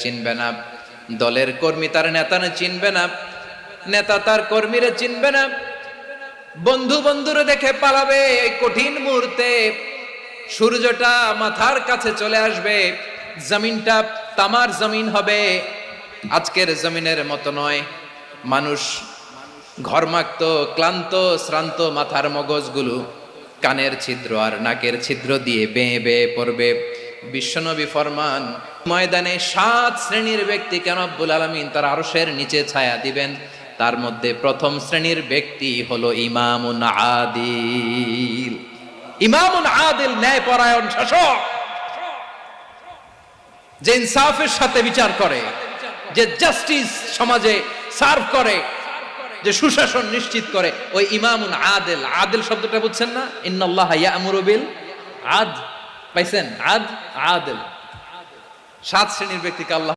চিনবে না, দলের কর্মী তার নেতা চিনবে না, নেতা তার কর্মীরা চিনবে না, বন্ধু বন্ধুরে দেখে পালাবে। এই কঠিন মুহূর্তে সূর্যটা মাথার কাছে চলে আসবে, জমিনটা তামার জমিন হবে। আজকের জমিনের মতো নয়। মানুষ ঘর্মাক্ত, ক্লান্ত, শ্রান্ত মাথার মগজগুলো কানের ছিদ্র আর নাকের ছিদ্র দিয়ে বেয়ে বেয়ে পড়বে। বিশ্বনবী ফরমান, ময়দানে 7 শ্রেণীর ব্যক্তিকে রব্বুল আলামিন তার আরশের নিচে ছায়া দিবেন। তার মধ্যে প্রথম শ্রেণীর ব্যক্তি হলো ইমামুন আদিল। ইমামুন আদিল, ন্যায়পরায়ণ শাসক, যে ইনসাফের সাথে বিচার করে, যে জাস্টিস সমাজে সার্ভ করে, যে সুশাসন নিশ্চিত করে, ওই ইমামুন আদিল। আদিল শব্দটা বুঝছেন না? ইন্নাল্লাহা ইয়া'মুরু বিল আদল। পাইছেন? আদিল। 7 শ্রেণীর ব্যক্তিকে আল্লাহ